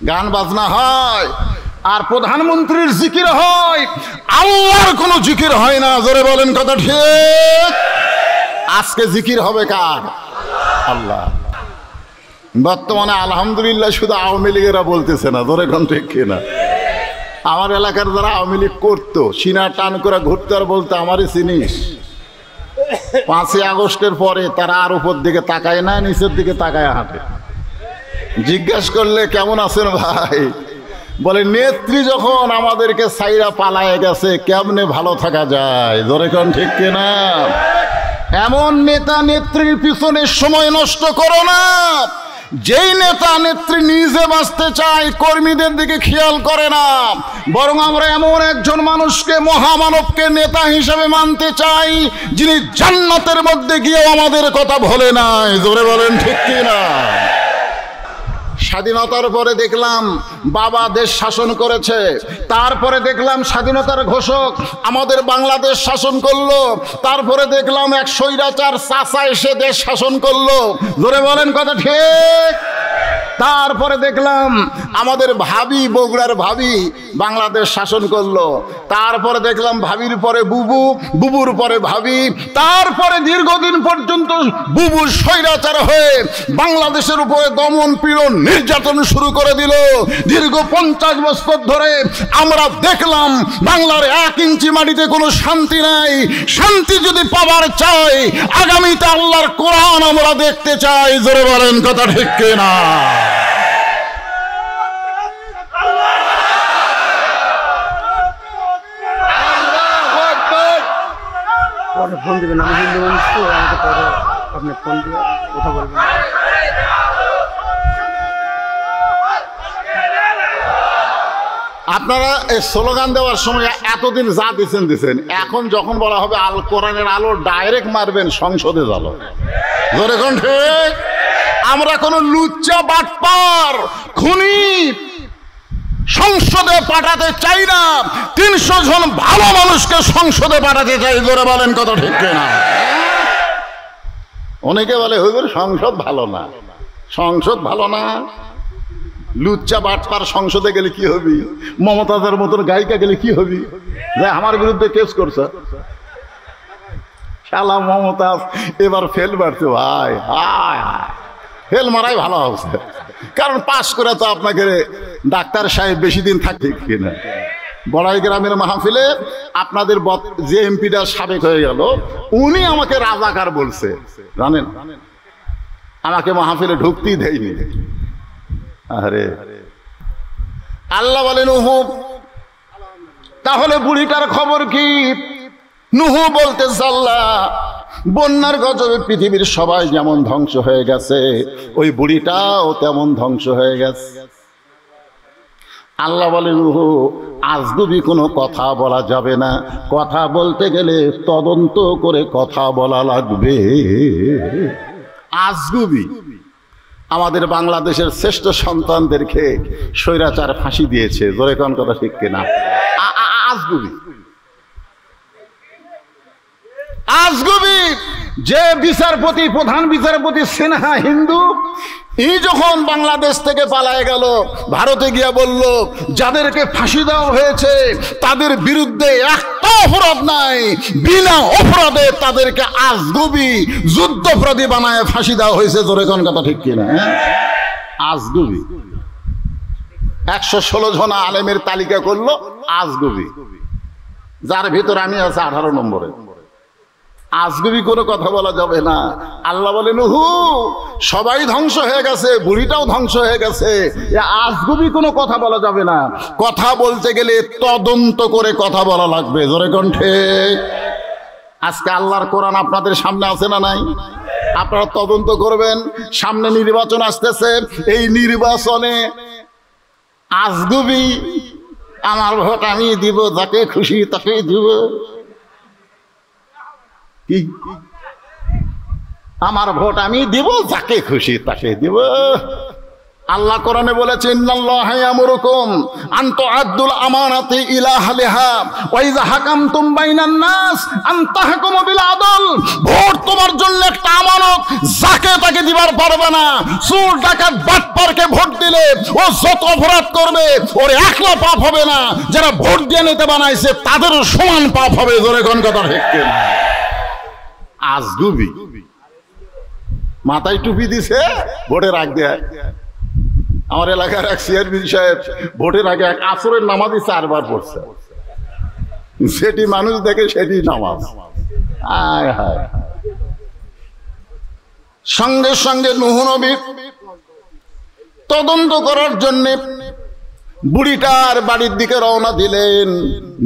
গান বাজনা হয়, আর প্রধানমন্ত্রীর জিকির হয়, আল্লাহর কোনো জিকির হয় না। জোরে বলেন কথা ঠিক? আজকে জিকির হবে কার? আল্লাহ। বর্তমানে আলহামদুলিল্লাহ শুধু আওয়ামী লীগেরা বলতেছে না, জোরে কোন ঠিক কিনা? আমার এলাকার যারা আওয়ামী লীগ করতো, সিনা টান করে ঘুরতে আর বলতো আমারই চিনিস। 5ই আগস্টের পরে তারা আর উপর দিকে তাকায় না, নিচের দিকে তাকায় হাঁটে। জিজ্ঞাসা করলে কেমন আছেন ভাই, বলে নেত্রী যখন আমাদেরকে সাইরা পালায় গেছে কেমনে ভালো থাকা যায়? জোরে কোন ঠিক কিনা? এমন নেতা নেত্রীর পিছনে সময় নষ্ট করো না। যেই নেতা নেত্রী নিজে বাঁচতে চায়, কর্মীদের দিকে খেয়াল করে না, বরং আমরা এমন একজন মানুষকে, মহামানবকে নেতা হিসেবে মানতে চাই, যিনি জান্নাতের মধ্যে গিয়েও আমাদের কথা ভোলে নাই। জোরে বলেন ঠিক কিনা? স্বাধীনতার পরে দেখলাম বাবা দেশ শাসন করেছে, তারপরে দেখলাম স্বাধীনতার ঘোষক আমাদের বাংলাদেশ শাসন করলো, তারপরে দেখলাম এক স্বৈরাচার চাচা এসে দেশ শাসন করলো। জোরে বলেন কথা ঠিক? তারপরে দেখলাম আমাদের ভাবি, বগুড়ার ভাবি বাংলাদেশ শাসন করলো, তারপরে দেখলাম ভাবির পরে বুবু, বুবুর পরে ভাবি, তারপরে দীর্ঘদিন পর্যন্ত বুবু স্বৈরাচার হয়ে বাংলাদেশের উপরে দমন পীড়ন নির্যাতন শুরু করে দিল। দীর্ঘ 50 বছর ধরে আমরা দেখলাম বাংলার 1 ইঞ্চি মাটিতে কোনো শান্তি নাই। শান্তি যদি পাবার চাই, আগামীতে আল্লাহর কোরআন আমরা দেখতে চাই। জোরে বলেন কথা ঠিক কিনা? ফোন দিবেন, আমি হিন্দু মানুষ তো, আমাকে পরে আপনি ফোন দিয়ে কথা বলবেন। আপনারা এই স্লোগান দেওয়ার সময় এতদিন যা দিচ্ছেন, এখন যখন বলা হবে আল কোরআনের আলো ডাইরেক্ট মারবেন সংসদে যাবো। ধরে কোন ঠিক? আমরা কোনো লুচ্চা বাটপার খুনি সংসদে পাঠাতে চাই না। 300 জন ভালো মানুষকে সংসদে পাঠাতে চাই। জোরে বলেন কথা ঠিক কিনা? অনেকে বলে হুজুর সংসদ ভালো না, সংসদ ভালো না। লুচ্চা বাটপার সংসদে গেলে কি হবি? মমতাজের মতন গায়িকা গেলে কি হবি? যে আমার বিরুদ্ধে কেস করছে, শালা মমতাজ এবার ফেল মারছে ভাই। হায় হায়, ফেল মারাই ভালো হচ্ছে, কারণ পাশ করে তো আপনাকে ডাক্তার সাহেব বেশি দিন থাকতে কিনা। বড়াই গ্রামের মাহফিলে আপনাদের যে এমপিটা সাবেক হয়ে গেল, উনি আমাকে রাজাকার বলছে, জানেন? আমাকে মাহফিলে ঢুকতেই দেয়নি। আরে আল্লাহ বলেন নুহু, তাহলে বুড়িটার খবর কি? নুহু বলতেছে আল্লাহ, বন্যার গজবে পৃথিবীর সবাই যেমন ধ্বংস হয়ে গেছে, ওই বুড়িটাও তেমন ধ্বংস হয়ে গেছে। আল্লাহ বলেন নুহু, আজগুবি কোনো কথা বলা যাবে না, কথা বলতে গেলে তদন্ত করে কথা বলা লাগবে। আজগুবি আমাদের বাংলাদেশের শ্রেষ্ঠ সন্তানদেরকে স্বৈরাচার ফাঁসি দিয়েছে। জোরে কোন কথা ঠিক কিনা? আজগুবি, আজগুবি যে বিচারপতি, প্রধান বিচারপতি সিনহা হিন্দু, এই যখন বাংলাদেশ থেকে পালায় গেল, ভারতে গিয়া বলল যাদেরকে ফাঁসি দেওয়া হয়েছে তাদের বিরুদ্ধে একটা অপরাধ নাই, বিনা অপরাধে তাদেরকে আজগুবি যুদ্ধাপরাধী বানায় ফাঁসি দেওয়া হয়েছে। জোরে কোন কথা ঠিক কিনা? আজগুবি 116 জন আলেমের তালিকা করলো আজগুবি, যার ভিতর আমি আছি 18 নম্বরে। আজগুবি কোনো কথা বলা যাবে না। আল্লাহ বলেন নুহু, সবাই ধ্বংস হয়ে গেছে, বুড়িটাও ধ্বংস হয়ে গেছে, আজগুবি কোনো কথা বলা যাবে না। কথা বলতে গেলে তদন্ত করে কথা বলা লাগবে। জোরে কণ্ঠে। আজকে আল্লাহর কোরআন আপনাদের সামনে আছে না নাই? আপনারা তদন্ত করবেন। সামনে নির্বাচন আসতেছে, এই নির্বাচনে আজগুবি আমার ভোট আমি দিব, যাকে খুশি তাকে দিব। কি আমার ভোট আমি দিব, যাকে খুশি তাকে দিব। আল্লাহ কোরআনে বলেছেন ইন্নাল্লাহা ইয়ামুরুকুম আন তুআদ্দুল আমানাতি ইলা আহলিহা ওয়া ইযা হাকামতুম বাইনান নাস আন তাহকুমু বিল আদল। ভোট তোমার জন্য একটা আমানত, যাকে তাকে দিবার পারবে না। চোর ডাকাত বাটপারকে ভোট দিলে ও যত অপরাধ করবে ওর একলা পাপ হবে না, যারা ভোট দিয়ে নিতে বানাইছে তাদেরও সমান পাপ হবে। জোরে কোন কথা ঠিক কিনা? আজগুবি মাথায় টুপি দিছে, ভোটের আগে আমার এলাকার এক সিআরপি সাহেব ভোটের আগে এক আসরের নামাজই 4 বার পড়ছে। সেটি মানুষ দেখে সেটি নামাজ। আয় হায়। সঙ্গে সঙ্গে নূহ নবী তদন্ত করার জন্য বুড়িটার বাড়ির দিকে রওনা দিলেন।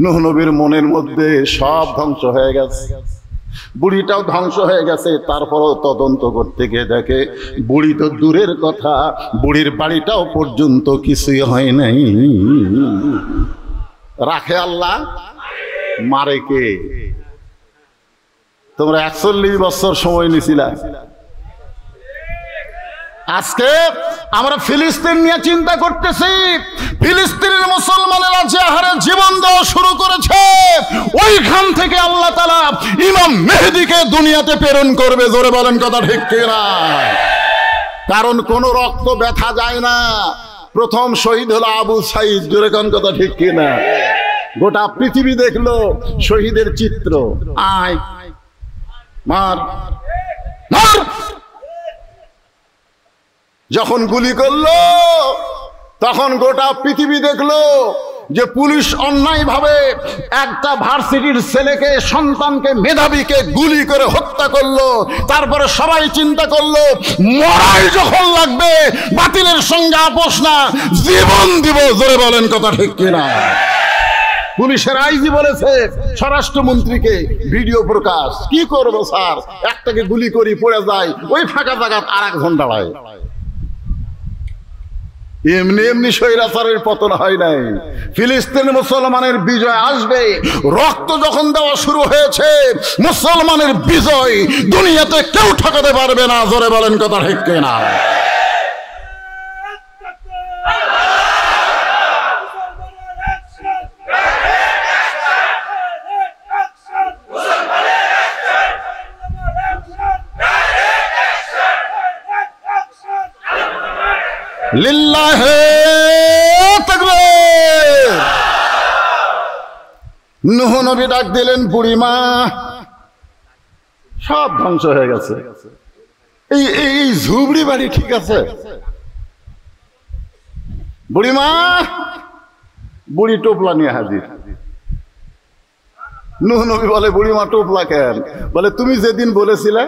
নূহ নবীর মনের মধ্যে সব ধ্বংস হয়ে গেছে, বুড়িটাও ধ্বংস হয়ে গেছে। তারপরও তদন্ত করতে গিয়ে দেখে বুড়ি তো দূরের কথা, বুড়ির বাড়িটাও পর্যন্ত কিছুই হয় নাই। রাখে আল্লাহ, মারে কে? তোমরা 41 বছর সময় নিছিলা। আজকে আমরা ফিলিস্তিন নিয়ে চিন্তা করতেছি। ফিলিস্তিনের মুসলমানেরা যে হারে জীবন দেওয়া শুরু করেছে, ওইখান থেকে আল্লাহ তাআলা ইমাম মেহেদীকে দুনিয়াতে প্রেরণ করবে। জোরে বলেন কথা ঠিক কিনা? কারণ কোন রক্ত ব্যথা যায় না। প্রথম শহীদ হলো আবু সাইদ। জোরে কোন কথা ঠিক কিনা? গোটা পৃথিবী দেখলো শহীদের চিত্র। আয় মার মার। যখন গুলি করলো তখন গোটা পৃথিবী দেখলো যে পুলিশ অন্যায়ভাবে একটা ভার্সিটির ছেলেকে, সন্তানকে, মেধাবীকে গুলি করে হত্যা করলো। তারপরে সবাই চিন্তা করলো মরাই যখন লাগবে, বাতিলের সঙ্গে আপোষ না, জীবন দিব। জোরে বলেন কথা ঠিক কিনা? পুলিশের আইজি বলেছে স্বরাষ্ট্রমন্ত্রীকে, ভিডিও প্রকাশ। কি করবো স্যার, একটাকে গুলি করি পড়ে যায়, ওই ফাঁকা জায়গা আর এক ঘন্টা দাঁড়ায়। এমনি এমনি স্বৈরাচারের পতন হয় নাই। ফিলিস্তিন মুসলমানের বিজয় আসবে। রক্ত যখন দেওয়া শুরু হয়েছে, মুসলমানের বিজয় দুনিয়াতে কেউ ঠকাতে পারবে না। জোরে বলেন কথা ঠিক কিনা? লিল্লাহে তাকবীর। নূহ নবী ডাক দিলেন, বুড়িমা সব ধ্বংস হয়ে গেছে, এই ঝুবড়ি বাড়ি ঠিক আছে? বুড়িমা, বুড়ি টোপলা নিয়ে হাজির। নূহ নবী বলে, বুড়িমা টোপলা কেন? বলে, তুমি যেদিন বলেছিলে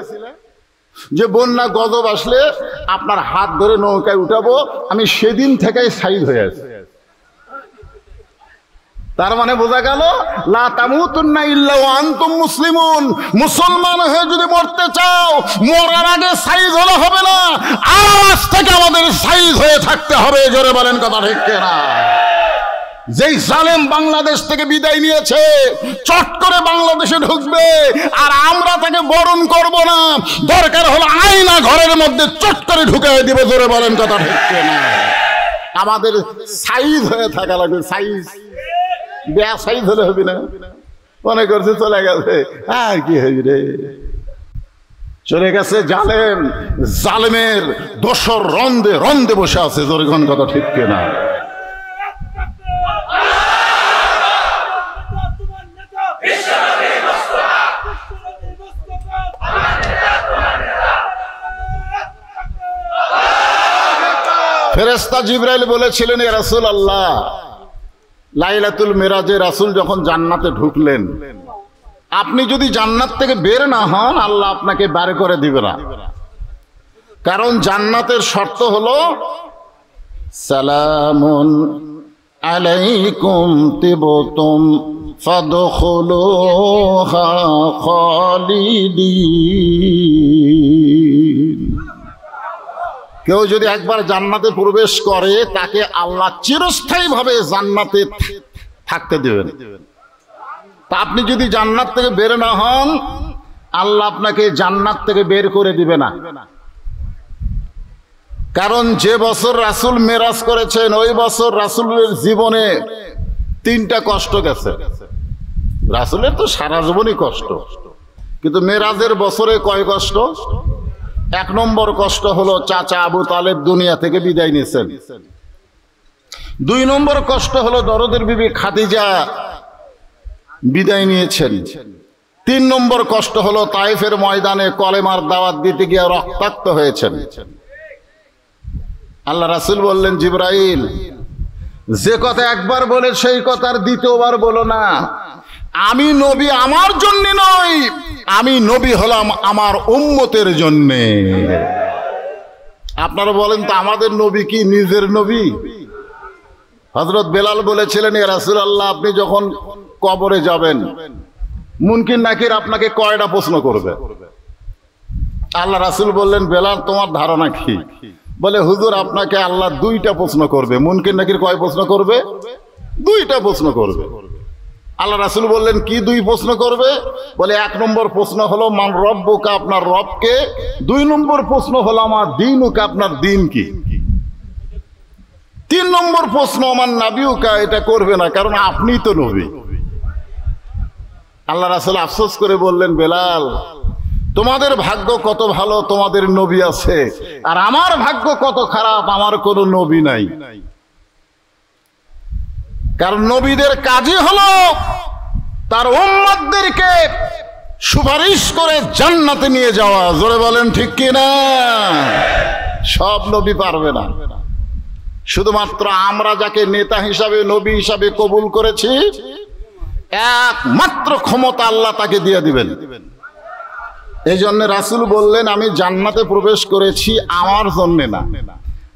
যে বন্যা গজব আসলে আপনার হাত ধরে নৌকায় উঠাবো, আমি সেদিন থেকেই সাইদ হয়ে আছি। তার মানে বোঝা গেল লা তামুতুন্না ইল্লা ওয়া আনতুম মুসলিমুন। মুসলমান হয়ে যদি মরতে চাও, মরার আগে সাইজ হলে হবে না, আজ থেকে আমাদের সাইজ হয়ে থাকতে হবে। জোরে বলেন কথা ঠিক কিনা? যেই জালেম বাংলাদেশ থেকে বিদায় নিয়েছে, চট করে বাংলাদেশে ঢুকবে, আর আমরা তাকে বরণ করব না। দরকার হলো আয়না ঘরের মধ্যে চট করে ঢুকে দিব। জোরে বলেন কথা ঠিক কিনা? আমাদের সাইজ হয়ে থাকা লাগবে। সাইজ বেয়া সাইজ হলে হবে না। মনে করছে চলে গেছে, আর কি হবি রে? চলে গেছে জালেম। জালেমের দোসর রন্দে রন্দে বসে আছে। জোরে কোন কথা ঠিক কিনা? ফেরেশতা জিবরাইল বলেছিলেন, ইয়া রাসূলুল্লাহ, লাইলাতুল মিরাজে রাসূল যখন জান্নাতে ঢুকলেন, আপনি যদি জান্নাত থেকে বের না হন, আল্লাহ আপনাকে বের করে দিবে না। কারণ জান্নাতের শর্ত হলো সালামুন আলাইকুম তিবতুম ফাদখুলুহা খালিদিন। কেউ যদি একবার জান্নাতে প্রবেশ করে, তাকে আল্লাহ চিরস্থায়ীভাবে জান্নাতে থাকতে দেবেন। তা আপনি যদি জান্নাত থেকে বের না হন, আল্লাহ আপনাকে জান্নাত থেকে বের করে দিবে না। কারণ যে বছর রাসূল মেরাজ করেছেন ওই বছর রাসূলের জীবনে 3টা কষ্ট গেছে। রাসূলের তো সারা জীবনই কষ্ট, কিন্তু মেরাজের বছরে কয় কষ্ট? 1 নম্বর কষ্ট হলো চাচা আবু তালেব দুনিয়া থেকে বিদায় নিয়েছেন। 2 নম্বর কষ্ট হলো দরদের বিবি খাদিজা বিদায় নিয়েছেন। 3 নম্বর কষ্ট হলো তায়েফের ময়দানে কলেমার দাওয়াত দিতে গিয়ে রক্তাক্ত হয়েছেন। আল্লাহ রাসূল বললেন, জিবরাইল, যে কথা একবার বলে সেই কথার দ্বিতীয়বার বলো না। আমি নবী আমার জন্য নই, আমি নবী হলাম আমার উম্মতের জন্য। আপনারা বলেন তো, আমাদের নবী কি নিজের নবী? হযরত বেলাল বলেছিলেন, ইয়া রাসূলুল্লাহ, আপনি যখন কবরে যাবেন মুনকির নাকির আপনাকে কয়টা প্রশ্ন করবে? আল্লাহ রাসূল বললেন, বেলাল, তোমার ধারণা কি? বলে, হুজুর, আপনাকে আল্লাহ 2টা প্রশ্ন করবে। মুনকির নাকির কয় প্রশ্ন করবে? 2টা প্রশ্ন করবে। আল্লাহ রাসূল বললেন, কি 2 প্রশ্ন করবে? বলে, 1 নম্বর প্রশ্ন হলো মান রব্বুকা, আপনার রবকে। 2 নম্বর প্রশ্ন হলো আমার দীনুকা, আপনার দিন কি। 3 নম্বর প্রশ্ন আমার নাবিউকা, এটা করবে না, কারণ আপনি তো নবী। আল্লাহ রাসূল আফসোস করে বললেন, বেলাল, তোমাদের ভাগ্য কত ভালো, তোমাদের নবী আছে, আর আমার ভাগ্য কত খারাপ, আমার কোনো নবী নাই। কারণ নবীদের কাজই হলো তার উম্মতদেরকে সুপারিশ করে জান্নাতে নিয়ে যাওয়া। জোরে বলেন ঠিক কি না? সব নবী পারবে না। শুধুমাত্র আমরা যাকে নেতা হিসাবে, নবী হিসাবে কবুল করেছি, একমাত্র ক্ষমতা আল্লাহ তাকে দিয়ে দিবেন। এই জন্য রাসূল বললেন, আমি জান্নাতে প্রবেশ করেছি আমার জন্য না,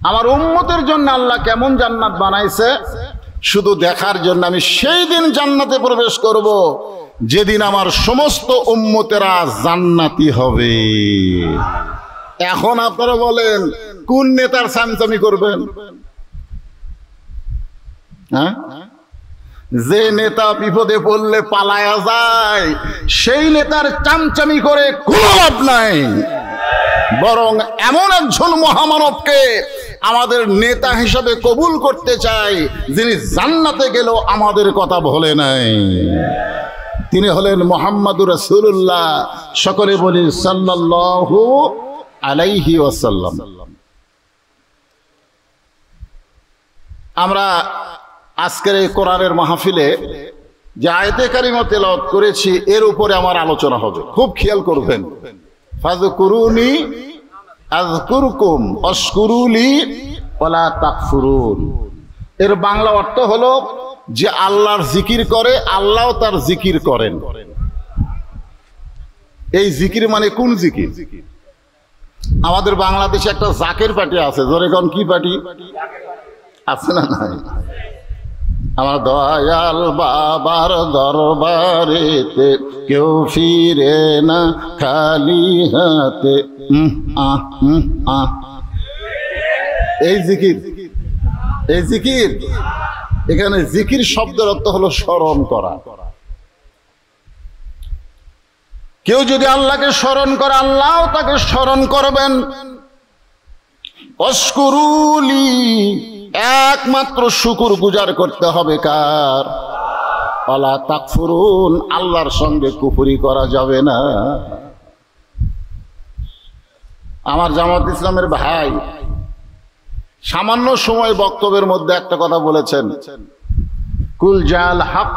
আমার উম্মতের জন্য। আল্লাহ কেমন জান্নাত বানাইছে শুধু দেখার জন্য। আমি সেই দিন জান্নাতে প্রবেশ করব যেদিন আমার সমস্ত উম্মতেরা জান্নাতি হবে। এখন আপনারা বলেন, কোন নেতার চামচামি করবেন? হ্যাঁ, যে নেতা বিপদে পড়লে পালায়া যায় সেই নেতার চামচামি করে কোনো লাভ নাই। বরং এমন একজন মহামানবকে আমাদের নেতা হিসাবে কবুল করতে চাই, যিনি জান্নাতে গেলেও আমাদের কথা ভোলে নাই। তিনি হলেন মুহাম্মাদুর রাসূলুল্লাহ। সকলে বলি সাল্লাল্লাহু আলাইহি ওয়াসাল্লাম। আমরা আজকের এই কোরআনের মাহফিলে যে আয়াতে কারিমা তেলাওয়াত করেছি এর উপরে আমার আলোচনা হবে, খুব খেয়াল করবেন। ফাযকুরুনি আযকুরকুম ওয়াশকুরুলি ওয়ালা তাকফুরুন। এর বাংলা অর্থ হলো যে আল্লাহর জিকির করে, আল্লাহও তার জিকির করেন। এই জিকির মানে কোন জিকির? আমাদের বাংলাদেশে একটা জাকের পার্টি আছে। জোরে কোন কি পার্টি আছে না? নাই। আমার দয়াল বাবার দরবারেতে কেউ ফিরে না খালি হাতে। এই জিকির, এই জিকির, এখানে জিকির শব্দের অর্থ হলো স্মরণ করা। কেউ যদি আল্লাহকে স্মরণ করে, আল্লাহ তাকে স্মরণ করবেন। অশকুরুলি, একমাত্র শুকুর গুজার করতে হবে কার? ওয়ালা তাকফুরুন, আল্লাহর সঙ্গে কুফরি করা যাবে না। আমার জামাত ইসলামের ভাই সামান্য সময় বক্তব্যের মধ্যে একটা কথা বলেছেন, কুল জাল হক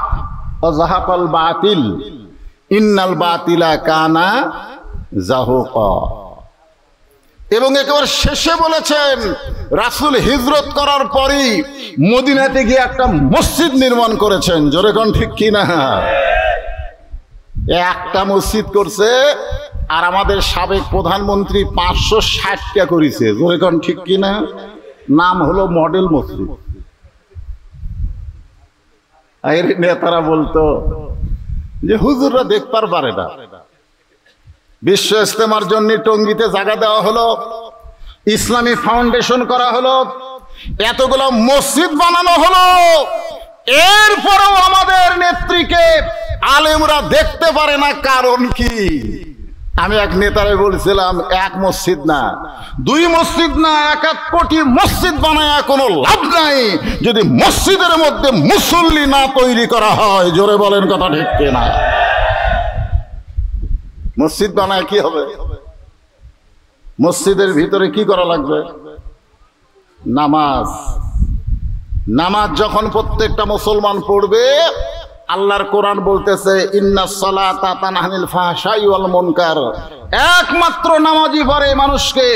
ওয়া যাহাকাল বাতিল ইন্নাল বাতিলা কানা যাহুকা। এবং একেবারে শেষে বলেছেন, রাসূল হিজরত করার পরই মদিনাতে গিয়ে একটা মসজিদ নির্মাণ করেছেন। জোরে কোন ঠিক কিনা? একটা মসজিদ করছে, আর আমাদের সাবেক প্রধানমন্ত্রী 560টা করেছে। জোরে কোন ঠিক কিনা? নাম হলো মডেল মসজিদ। এর নেতারা বলতো যে হুজুররা দেখবার পারে না। বিশ্ব ইজতেমার জন্য টঙ্গীতে জায়গা দেওয়া হলো, ইসলামী ফাউন্ডেশন করা হলো, এতগুলো মসজিদ বানানো হলো, এরপরেও আমাদের নেত্রীকে আলেমরা দেখতে পারে না। কারণ কি? আমি এক নেতারে বলছিলাম, এক মসজিদ না, দুই মসজিদ না, 1 কোটি মসজিদ বানায় কোনো লাভ নাই যদি মসজিদের মধ্যে মুসল্লি না তৈরি করা হয়। জোরে বলেন কথা ঠিক কিনা? মসজিদ বানায় কি হবে? মসজিদের ভিতরে কি করা লাগবে? নামাজ। নামাজ যখন প্রত্যেকটা মুসলমান পড়বে, আল্লাহর কোরআন বলতেছে ইন্নাস সালাতা তানহা আনিল ফাহশাই ওয়াল মুনকার, একমাত্র নামাজই পারে মানুষকে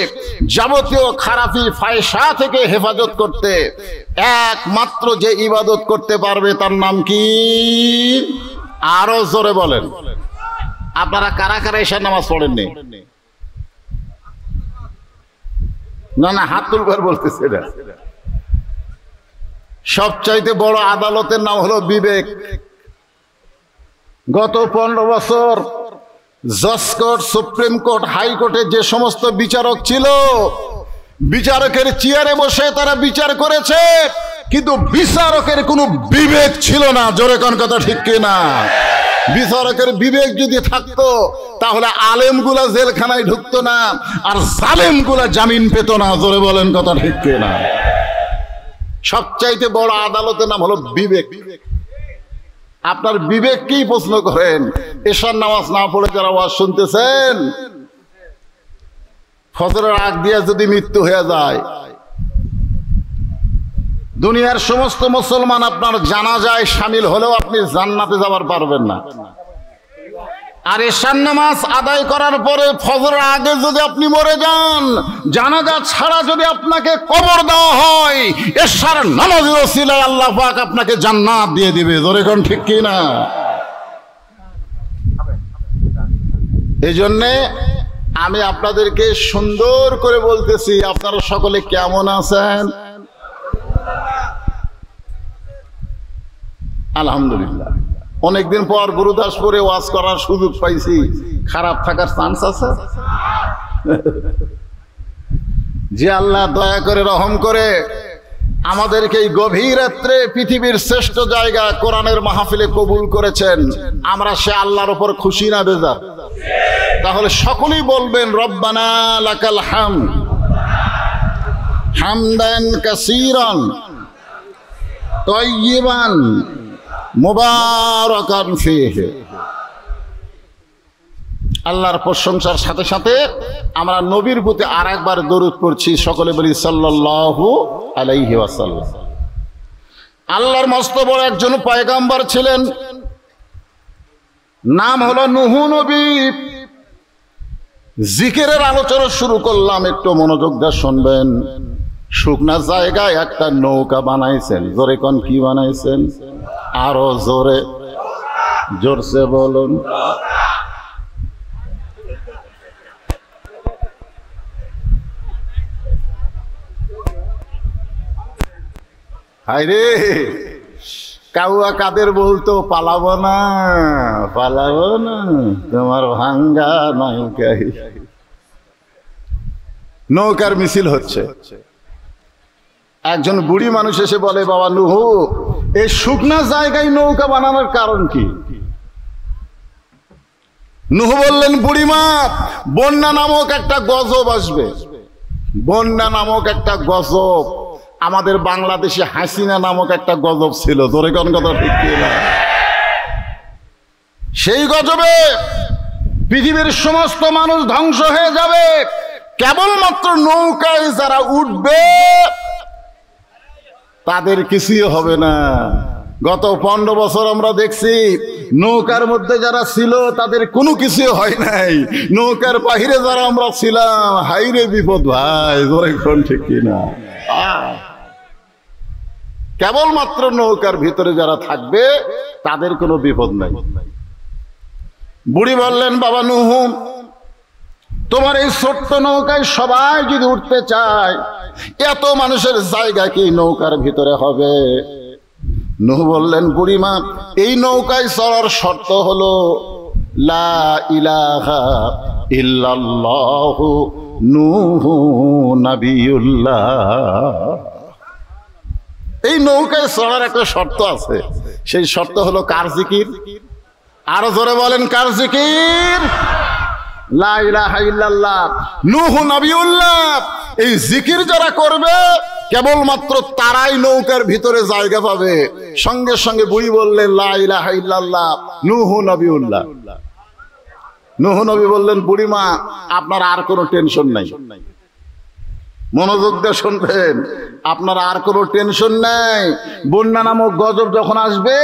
যাবতীয় খারাপি ফায়সা থেকে হেফাজত করতে। একমাত্র যে ইবাদত করতে পারবে তার নাম কি? আরো জোরে বলেন। আপনারা কারা কারা এশার নামাজ পড়েননি? না না, হাত তুলবার বলতেছে না। সবচাইতে বড় আদালতের নাম হলো বিবেক। গত 15 বছর জজ কোর্ট, সুপ্রিম কোর্ট, হাইকোর্টে যে সমস্ত বিচারক ছিল, বিচারকের চেয়ারে বসে তারা বিচার করেছে, কিন্তু বিচারকের কোনো বিবেক ছিল না। জোরে কোন কথা ঠিক কিনা? বিচারকের বিবেক যদি থাকতো তাহলে আলেমগুলা জেলখানায় ঢুকতো না, আর জালেমগুলা জামিন পেত না। জোরে বলেন কথা ঠিক কিনা? সবচাইতে বড় আদালতের নাম হলো বিবেক। আপনার বিবেক কি প্রশ্ন করেন? এশার নামাজ না পড়ে যারা ওয়াজ শুনতেছেন, ফজরের আগ দিয়ে যদি মৃত্যু হয়ে যায়, দুনিয়ার সমস্ত মুসলমান আপনার জানাজায় শামিল হলেও আপনি জান্নাতে যাবার পারবেন না। আর এশার নামাজ আদায় করার পরে ফজরের আগে যদি আপনি মরে যান, জানাজা ছাড়া যদি আপনাকে কবর দেওয়া হয়, এশার নামাজের ওসিলায় আল্লাহ পাক আপনাকে জান্নাত দিয়ে দিবে। জোরে কোন ঠিক কি না? এই জন্যে আমি আপনাদেরকে সুন্দর করে বলতেছি, আপনারা সকলে কেমন আছেন? আলহামদুলিল্লাহ। অনেকদিন পর গুরুদাসপুরে ওয়াজ করার সুযোগ পাইছি, খারাপ থাকার চান্স আছে? যে আল্লাহ দয়া করে রহম করে আমাদেরকে এই গভীর রাত্রে পৃথিবীর শ্রেষ্ঠ জায়গা কোরআনের মাহফিলে কবুল করেছেন, আমরা সে আল্লাহর উপর খুশি না বেজার? তাহলে সকলেই বলবেন রব্বানা লাকাল হামদ হামদান কাসীরান তাইয়িবান মুবারাকান ফীহি। আল্লাহর প্রশংসার সাথে সাথে আমরা নবীর প্রতি আরেকবার দরুদ পড়ছি। সকলে বলি সাল্লাল্লাহু আলাইহি ওয়াসাল্লাম। আল্লাহর মস্ত বড় একজন পয়গম্বর ছিলেন, নাম হলো নূহ নবী। জিকিরের আলোচনা শুরু করলাম, একটু মনোযোগ দিয়ে শুনবেন। শুকনা জায়গায় একটা নৌকা বানাইছেন। জোরে কোন কি বানাইছেন? আরো জোরে, জোরসে বলুন। হায়রে, কাউয়া কাদের বলতো পালাবো না, পালাবো না, তোমার ভাঙ্গা নৌকায়। নৌকার মিছিল হচ্ছে। একজন বুড়ি মানুষ এসে বলে, বাবা নূহ, এই শুকনা জায়গায় নৌকা বানানোর কারণ কি? নূহ বললেন, বুড়িমা, বন্যা নামক একটা গজব আসবে। বন্যা নামক একটা গজব। আমাদের বাংলাদেশে হাসিনা নামক একটা গজব ছিল। জোরে কোন কথা ঠিক না? সেই গজবে পৃথিবীর সমস্ত মানুষ ধ্বংস হয়ে যাবে, কেবলমাত্র নৌকায় যারা উঠবে তাদের কিছুই হবে না। গত 15 বছর আমরা দেখছি নৌকার মধ্যে যারা ছিল তাদের কোনো কিছু হয় নাই, নৌকার বাহিরে যারা আমরা ছিলাম, হাইরে বিপদ ভাই। জোরে কোন ঠিক কিনা? কেবলমাত্র নৌকার ভিতরে যারা থাকবে তাদের কোনো বিপদ নাই। বুড়ি বললেন, বাবা নূহ, তোমার এই ছোট্ট নৌকায় সবাই যদি উঠতে চায়, এত মানুষের জায়গা কি নৌকার ভিতরে হবে? নূহ বললেন, বুড়িমা, এই নৌকায় চলার শর্ত হলো লা ইলাহা ইল্লাল্লাহু নূহু নবিয়ুল্লাহ। এই নৌকায় চলার একটা শর্ত আছে, সেই শর্ত হলো কার জিকির? আরো জোরে বলেন, কার জিকির? লা ইলাহা ইল্লাল্লাহ, নূহ নবিউল্লাহ। এই জিকির যারা করবে কেবলমাত্র তারাই নৌকার ভিতরে জায়গা পাবে। সঙ্গে সঙ্গে বুড়ি বললেন লা ইলাহা ইল্লাল্লাহ, নূহ নবিউল্লাহ। নূহ নবী বললেন, বুড়িমা আপনার আর কোনো টেনশন নাই, মনোযোগ দিয়ে শুনবেন, আপনার আর কোনো টেনশন নাই। বন্যা নামক গজব যখন আসবে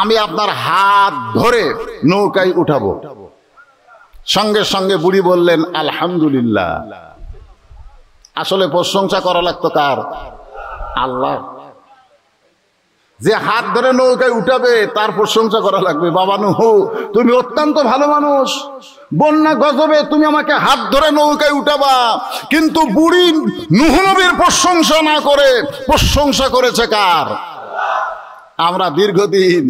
আমি আপনার হাত ধরে নৌকায় উঠাবো। সঙ্গে সঙ্গে বুড়ি বললেন আলহামদুলিল্লাহ। আসলে প্রশংসা করা লাগতো কার? আল্লাহ। যে হাত ধরে নৌকায় উঠাবে তার প্রশংসা করা লাগবে। বাবা নূহ, তুমি অত্যন্ত ভালো মানুষ, বন্যা গজবে তুমি আমাকে হাত ধরে নৌকায় উঠাবা। কিন্তু বুড়ি নূহ নবীর প্রশংসা না করে প্রশংসা করেছে কার? আমরা দীর্ঘদিন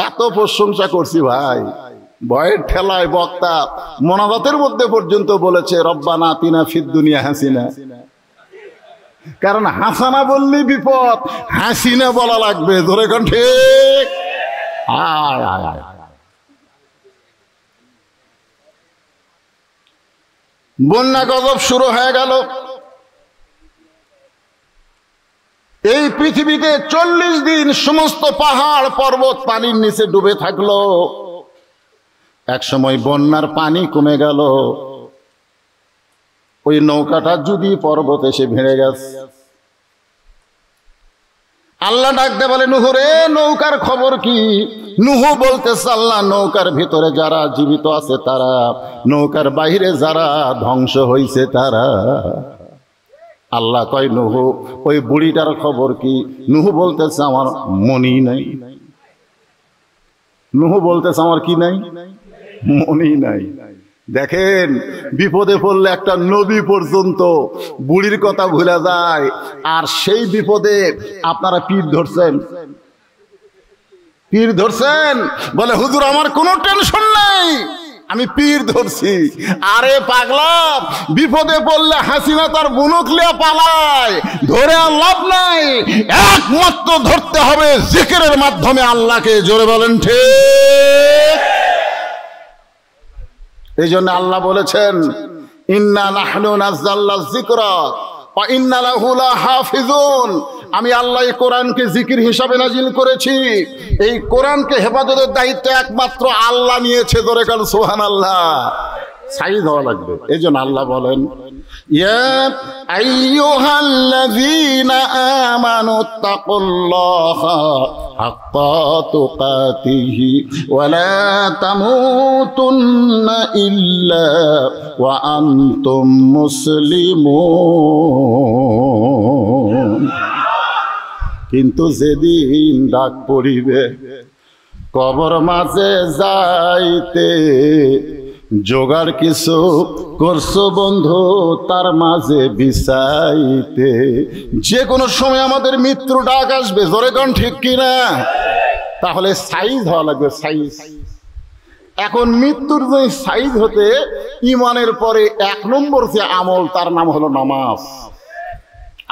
এত প্রশংসা করছি ভাই, ভয়ের ঠেলায় বক্তা মোনাজাতের মধ্যে পর্যন্ত বলেছে রব্বানা আতিনা ফিদ দুনিয়া হাসিনা। কারণ হাসানা বললেই বিপদ, হাসিনা বলা লাগবে। ধরে কোন ঠিক? আয় আয় আয়। বন্যা গজব শুরু হয়ে গেল। এই পৃথিবীতে 40 দিন সমস্ত পাহাড় পর্বত পানির নিচে ডুবে থাকলো। এক সময় বন্যার পানি কমে গেল, ওই নৌকাটা যদি পর্বত এসে ভিড়ে গেছে। আল্লাহ ডাকতে বলে নূহ রে, নৌকার খবর কি? নূহ বলতেছে আল্লাহ, নৌকার ভিতরে যারা জীবিত আছে তারা, নৌকার বাইরে যারা ধ্বংস হয়েছে তারা। আল্লাহ কয় নূহ ওই বুড়িটার খবর কি? নূহ বলতেছে আমার মনি নাই। নূহ বলতেছে আমার কি নাই? মনি নাই। দেখেন, বিপদে পড়লে একটা নবী পর্যন্ত বুড়ির কথা ভুলে যায়। আর সেই বিপদে আপনারা পীর ধরছেন, পীর ধরছেন। বলে হুজুর আমার কোনো টেনশন নাই, আমি পীর ধরছি। আরে পাগলা, বিপদে পড়লে হাসিনা তার বুনকলিয়া পালায়, ধরে আর লাভ নাই। একমাত্র ধরতে হবে জিকিরের মাধ্যমে আল্লাহকে। জোরে বলেন ঠিক। এই জন্য আল্লাহ বলেছেন ইন্না নাহনু নাযালনা যিকরা ওয়া ইন্না লাহু লাহাফিজুন। আমি আল্লাহ এই কোরআনকে জিকির হিসাবে নাজিল করেছি। এই কোরআনকে হেফাজতের দায়িত্ব একমাত্র আল্লাহ নিয়েছে। ধরে কাল সুবহানাল্লাহ। সাইদ হওয়া লাগবে। এই জন্য আল্লাহ বলেন ইয়া আইয়ুহাল্লাযীনা আমানুত্তাকুল্লাহা হাক্কা তুকাতিহি ওয়া লা তামুতুন্না ইল্লা ওয়া আনতুম মুসলিমুন। কিন্তু যেদিন ডাক পড়িবে কবর মাঝে যাইতে, জোগাড় কিছু করছো বন্ধু তার মাঝে বিছাইতে। যে কোনো সময় আমাদের মৃত্যু ডাক আসবে। জোরে কোন ঠিক কিনা? তাহলে সাইজ হওয়া লাগবে, সাইজ। এখন মৃত্যুর যে সাইজ হতে ইমানের পরে 1 নম্বর যে আমল তার নাম হলো নামাজ।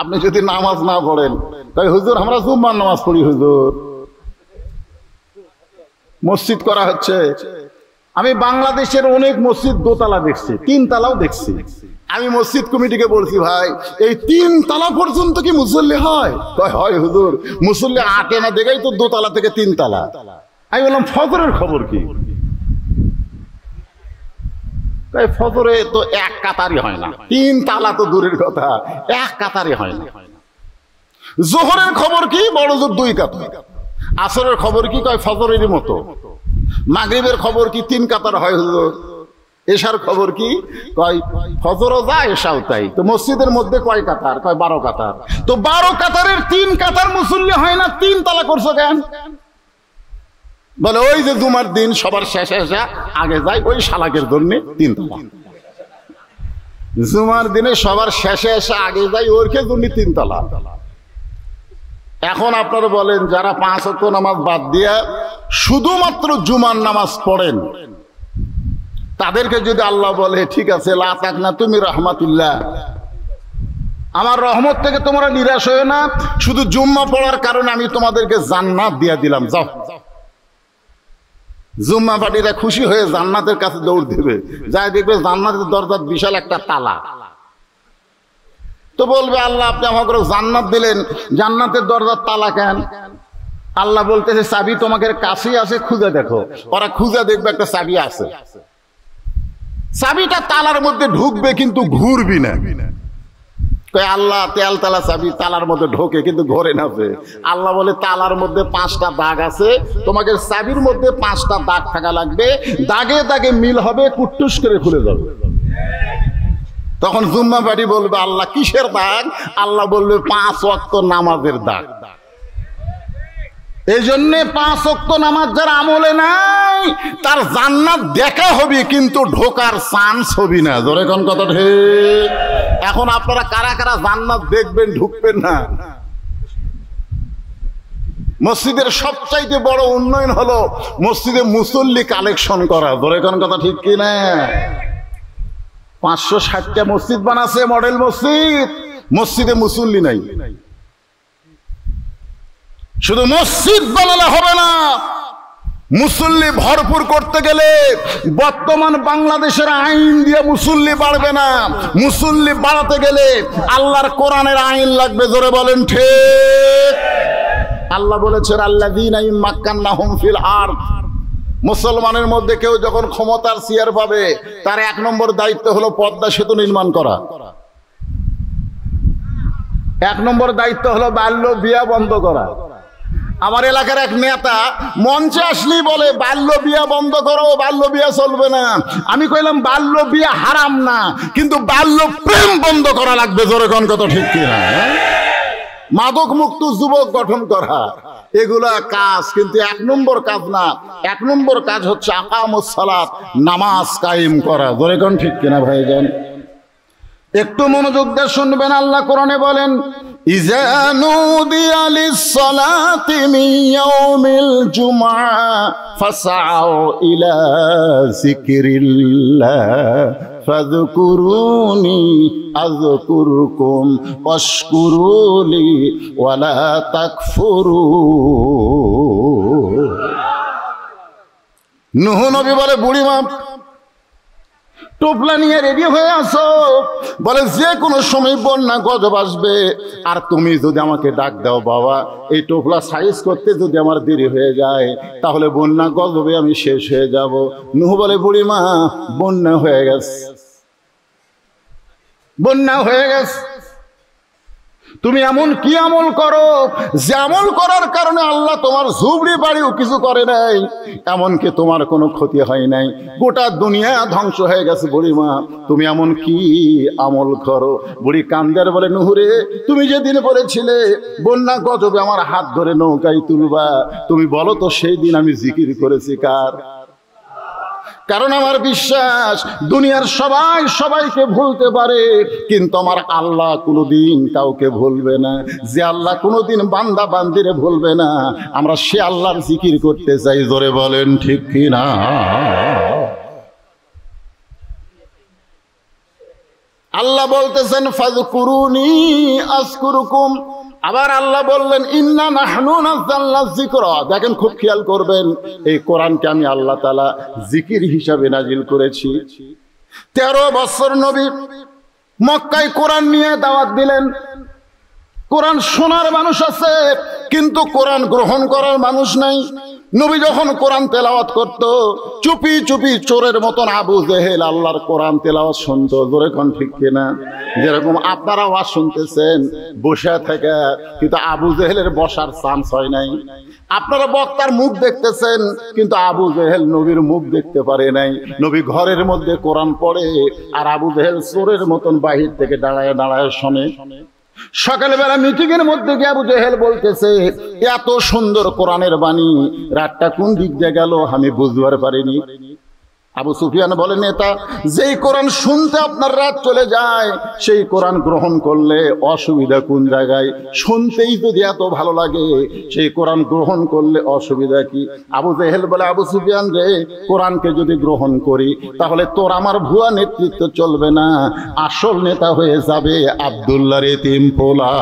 আপনি যদি নামাজ না পড়েন, তাই হুজুর আমরা জুম্মার নামাজ পড়ি, হুজুর মসজিদ করা হচ্ছে। আমি বাংলাদেশের অনেক মসজিদ দোতলা দেখছি, 3 তালাও দেখছি। আমি মসজিদ কমিটিকে বলছি ভাই এই 3 তালা পর্যন্ত কি মুসল্লি হয়? হয় হুজুর, মুসল্লি আটে না দেখেই তো 2 তালা থেকে 3 তালা। আমি বললাম ফজরের খবর কি? ফজরে তো 1 কাতারই হয় না, 3 তালা তো দূরের কথা, 1 কাতারই হয় না। জোহরের খবর কি? বড় জোর 2 কাতার। আসরের খবর কি? কয় ফজরেরই মতো। মাগরিবের খবর কি? 3 কাতার হয় হুজুর। এশার খবর কি? কয় ফজরও যা এশাও তাই। তো মসজিদের মধ্যে কয় কাতার? কয় 12 কাতার। তো 12 কাতারের 3 কাতার মুসল্লি হয় না, 3 তালা করছো কেন? বলে ওই যে জুমার দিন সবার শেষে এসে আগে যায়, ওই শালাকের জন্য 3 তালা। জুমার দিনে সবার শেষে এসে আগে যায়, ওর জন্য 3 তালা। এখন আপনারা বলেন যারা 5 ওয়াক্ত নামাজ বাদ দিয়ে শুধুমাত্র জুমার নামাজ পড়েন, তাদেরকে যদি আল্লাহ বলে ঠিক আছে লা তাকনা তুমি রাহমাতুল্লাহ, আমার রহমত থেকে তোমরা নিরাশ হয়ে না, শুধু জুম্মা পড়ার কারণে আমি তোমাদেরকে জান্নাত দিয়ে দিলাম, যাও। জুম্মা পার্টিরা খুশি হয়ে জান্নাতের কাছে দৌড় দেবে, যাই দেখবে জান্নাতের দরজার বিশাল একটা তালা। তো বলবে আল্লাহ আপনি আমাকে জান্নাত দিলেন, জান্নাতের দরজার তালা কেন? আল্লাহ বলতেছে চাবি তোমাকে কাছেই আছে, খুঁজে দেখো। ওরা খুঁজে দেখবে একটা চাবি আছে, চাবিটা তালার মধ্যে ঢুকবে কিন্তু ঘুরবি না। আল্লাহ তেল তালা চাবি তালার মধ্যে ঢোকে কিন্তু ঘরে না। আল্লাহ বলে তালার মধ্যে 5টা দাগ আছে, তোমাকে চাবির মধ্যে 5টা দাগ থাকা লাগবে, দাগে দাগে মিল হবে, কুট্টুস করে খুলে যাবে। তখন জুম্মা পার্টি বলবে আল্লাহ কিসের দাগ? আল্লাহ বলবে 5 ওয়াক্ত নামাজের দাগ। এই জন্য 5 ওয়াক্ত নামাজ যার আমলে নাই তার জান্নাত দেখা হবে কিন্তু ঢোকার চান্স হবে না। জোরে কোন কথা ঠিক? এখন আপনারা কারা কারা জান্নাত দেখবেন, ঢুকবেন না? মসজিদের সবচাইতে বড় উন্নয়ন হলো মসজিদে মুসল্লি কালেকশন করা। জোরে কোন কথা ঠিক কি না? 560টা মসজিদ বানাচ্ছে, মডেল মসজিদ, মসজিদে মুসল্লি নাই। শুধু মসজিদ বানালে হবে না, মুসল্লি ভরপুর করতে গেলে বর্তমান বাংলাদেশের আইন দিয়ে মুসল্লি বাড়বে না। মুসল্লি বাড়াতে গেলে আল্লাহর কোরআনের আইন লাগবে। জোরে বলেন ঠিক? আল্লাহ বলেছেন আল্লাযীনা ইম্মাক্কান্নাহুম ফিল আরদ, মুসলমানের মধ্যে কেউ যখন ক্ষমতার চেয়ার পাবে তার 1 নম্বর দায়িত্ব হলো পদ্মা সেতু নির্মাণ করা। 1 নম্বর দায়িত্ব হলো বাল্য বিয়া বন্ধ করা। আমার এলাকার এক নেতা মঞ্চে আসলেই বলে বাল্য বিয়া বন্ধ করো, বাল্য বিয়া চলবে না। আমি কইলাম বাল্য বিয়া হারাম না, কিন্তু বাল্য প্রেম বন্ধ করা লাগবে। জোরে কোন কথা ঠিক কি না? মাদক মুক্ত যুবক গঠন করা, এগুলা কাজ, কিন্তু 1 নম্বর কাজ না। 1 নম্বর কাজ হচ্ছে আকামুস সালাত, নামাজ কায়েম করা। জোরে কোন ঠিক কিনা ভাইজান? একটু মনোযোগ দিয়ে শুনবেন। আল্লাহ কোরআনে বলেন ইযা নুদিয়া লিস-সালাতি মিন ইয়াউমিল জুমআ ফাসআউ ইলা যিকরিল্লাহ ফাযকুরুনি আযকুরকুম ওয়াশকুরুলি ওয়ালা তাকফুরুন। নূহ নবী বলে বুড়িমা টোপলা নিয়ে রেডি হয়ে আসো, বলে যে কোনো সময় বন্যা গজব আসবে, আর তুমি যদি আমাকে ডাক দাও বাবা, এই টোপলা সাইজ করতে যদি আমার দেরি হয়ে যায় তাহলে বন্যা গজবে আমি শেষ হয়ে যাব। নূহ বলে বুড়িমা বন্যা হয়ে গেছে, বন্যা হয়ে গেছে। তুমি এমন কি আমল করো যে আমল করার কারণে আল্লাহ তোমার ঝুবড়ি বাড়িও কিছু করে নাই, এমনকি তোমার কোনো ক্ষতি হয় নাই, গোটা দুনিয়া ধ্বংস হয়ে গেছে। বুড়িমা তুমি এমন কি আমল করো? বুড়ি কান্দার বলে নুহুরে তুমি যেদিন বলেছিলে বন্যা গজবে আমার হাত ধরে নৌকায় তুলবা, তুমি বলো তো সেই দিন আমি জিকির করেছি কার? কারণ আমার বিশ্বাস দুনিয়ার সবাই সবাইকে ভুলতে পারে, কিন্তু আমার আল্লাহ কোনোদিন কাউকে ভুলবে না। যে আল্লাহ কোনোদিন বান্দা বান্দিরে ভুলবে না, আমরা সে আল্লাহর জিকির করতে চাই। জোরে বলেন ঠিক কি না? আল্লাহ বলতেছেন ফাযকুরুনি আযকুরুকুম। আবার আল্লাহ বললেন ইন্না নাহনু নাযালনা যিকরা। দেখেন খুব খেয়াল করবেন, এই কোরআনকে আমি আল্লাহ তাআলা জিকির হিসাবে নাজিল করেছি। 13 বছর নবী মক্কায় কোরআন নিয়ে দাওয়াত দিলেন। কোরআন শোনার মানুষ আছে কিন্তু কোরআন গ্রহণ করার মানুষ নাই। নবী যখন কোরআন তেলাওয়াত করত চুপি চুপি চোরের মতন আবু জেহেল আল্লাহর কোরআন তেলাওয়াত শুনতো। জোরে কোন ঠিক কিনা? যেরকম আপনারা আওয়াজ শুনতেছেন বসে থেকে, কিন্তু আবু জেহেলের বসার চান্স হয় নাই। আপনারা বক্তার মুখ দেখতেছেন কিন্তু আবু জেহেল নবীর মুখ দেখতে পারে নাই। নবী ঘরের মধ্যে কোরআন পড়ে আর আবু জেহেল চোরের মতন বাহির থেকে দাঁড়ায় দাঁড়ায় শোনে। সকালবেলা মিটিং এর মধ্যে গিয়ে আবু জেহেল বলতেছে এত সুন্দর কোরআনের বাণী, রাতটা কোন দিক দিয়ে গেল আমি বুঝবার পারিনি। আবু সুফিয়ান বলে নেতা, যেই কোরআন শুনতে আপনার রাত চলে যায় সেই কোরআন গ্রহণ করলে অসুবিধা কোন জায়গায়? শুনতেই যদি এত ভালো লাগে সেই কোরআন গ্রহণ করলে অসুবিধা কি? আবু জেহেল বলে আবু সুফিয়ান রে, কোরআনকে যদি গ্রহণ করি তাহলে তোর আমার ভুয়া নেতৃত্ব চলবে না, আসল নেতা হয়ে যাবে আব্দুল্লাহর এতিম পোলা।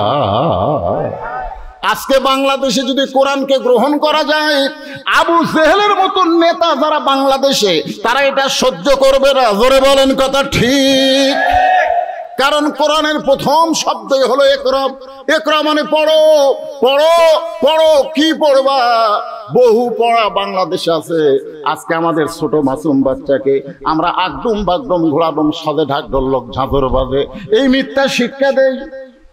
আজকে বাংলাদেশে যদি কোরআনকে গ্রহণ করা যায়, আবু জেহেলের মতন নেতা যারা বাংলাদেশে, তারা এটা সহ্য করবে না। জোরে বলেন কথা ঠিক। কারণ কোরআনের প্রথম শব্দই হলো ইকরা। ইকরা মানে পড়ো, পড়ো, পড়ো। কি পড়বা? বহু পড়া বাংলাদেশে আছে। আজকে আমাদের ছোট মাসুম বাচ্চাকে আমরা আগডুম বাগডুম ঘোড়াডুম সাজে ঢাক ঢোলক ঝাঁঝর বাজে এই মিথ্যা শিক্ষা দেই।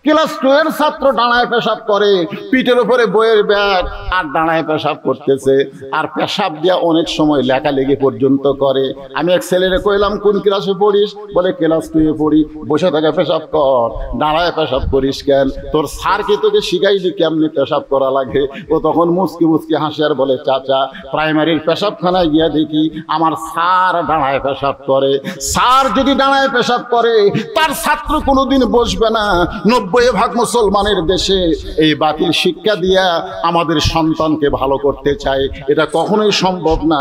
ক্লাস 2 এর ছাত্র দাঁড়ায় পেশাব করে, পিঠের উপরে বইয়ের ব্যাগ, আর দাঁড়ায় পেশাব করতেছে। আর পেশাব দিয়া অনেক সময় লেখালেখি পর্যন্ত করে। আমি এক ছেলেরে কইলাম, কোন ক্লাসে পড়িস? বলে ক্লাস 2 এ পড়ি। বসে থাকে পেশাব কর, দাঁড়ায় পেশাব করিস কেন? তোর স্যার কি তোকে শিখাইলি কেমনি পেশাব করা লাগে? ও তখন মুচকি মুচকি হাসে আর বলে, চাচা প্রাইমারির পেশাবখানায় গিয়া দেখি আমার স্যার দাঁড়ায় পেশাব করে। স্যার যদি দাঁড়ায় পেশাব করে, তার ছাত্র কোনোদিন বসবে না। 90% মুসলমানের দেশে এই বাতিল শিক্ষা দিয়া আমাদের সন্তানকে ভালো করতে চায়, এটা কখনোই সম্ভব না।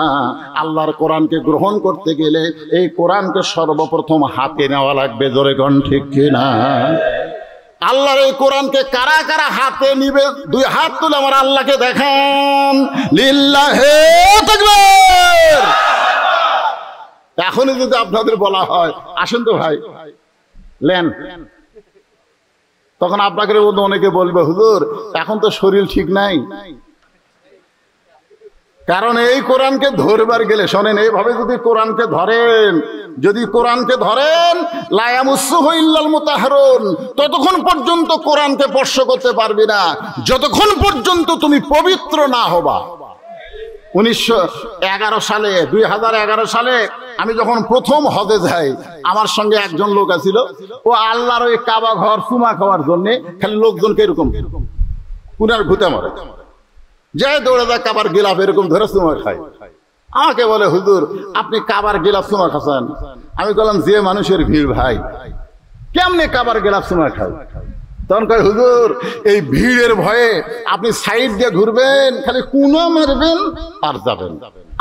আল্লাহর কোরআনকে গ্রহণ করতে গেলে এই কোরআনকে সর্বপ্রথম হাতে নেওয়া লাগবে। জোরে কোন ঠিক কিনা? আল্লাহর এই কোরআনকে কারা কারা হাতে নিবে? 2 হাত তুলে আমার আল্লাহকে দেখান। লিল্লাহে তাকবীর। এখনই যদি আপনাদের বলা হয় আসেন তো ভাই লেন, তখন আপনাকে অনেকে বলবে, হুজুর এখন তো শরীর ঠিক নাই। কারণ এই কোরআনকে ধরবার গেলে, শোনেন, এইভাবে যদি কোরআনকে ধরেন, যদি কোরআনকে ধরেন, লা ইয়ামাসসুহু ইল্লাল মুতাহহারুন, ততক্ষণ পর্যন্ত কোরআনকে স্পর্শ করতে পারবি না যতক্ষণ পর্যন্ত তুমি পবিত্র না হবা। 2011 সালে আমি যখন প্রথম হজে যাই, আমার সঙ্গে একজন লোক আছিল। ও আল্লাহর ওই কাবা ঘর চুমা খাওয়ার জন্য খালি লোকজনকে এরকম পুনার ঘুতে মারে, যায় দৌড়ে যায় কাবার গিলাফ এরকম ধরে চুমা খায়। আমাকে বলে, হুজুর আপনি কাবার গিলাফ চুমা খাচ্ছেন? আমি বললাম, যে মানুষের ভিড় ভাই, কেমনে কাবার গিলাফ চুমা খায়? তখন কয়, হুজুর এই ভিড়ের ভয়ে আপনি সাইড দিয়ে ঘুরবেন, খালি কুনা মারবেন আর যাবেন।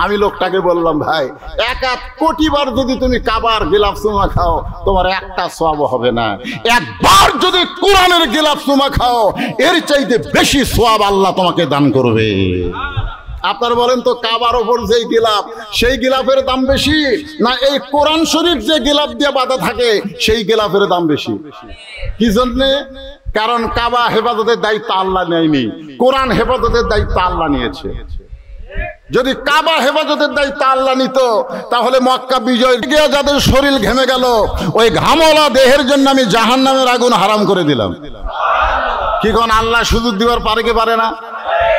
আমি লোকটাকে বললাম, ভাই 1 কোটি বার যদি তুমি কাবার গিলাফ চুমা খাও, তোমার একটা সওয়াব হবে না। একবার যদি কোরআনের গিলাফ চুমা খাও, এর চাইতে বেশি সওয়াব আল্লাহ তোমাকে দান করবে। আপনারা বলেন তো, কাবার ওপর যে গিলাফ, সেই গিলাফের দাম বেশি না এই কোরআন শরীফ যে গিলাফ দিয়ে বাঁধা থাকে সেই গিলাফের দাম বেশি? কি জন্যে? কারণ কাবা হেফাজতের দায়িত্ব আল্লাহ নেয়নি, কোরআন হেফাজতের দায়িত্ব আল্লাহ নিয়েছে। যদি কাবা হেফাজতের দায়িত্ব আল্লাহ নিত, তাহলে মক্কা বিজয় গিয়ে যাদের শরীর ঘেমে গেল, ওই ঘামওয়ালা দেহের জন্য আমি জাহান্নামের আগুন হারাম করে দিলাম। কি কোন আল্লাহ সুযোগ দিবার পারে কি পারে না?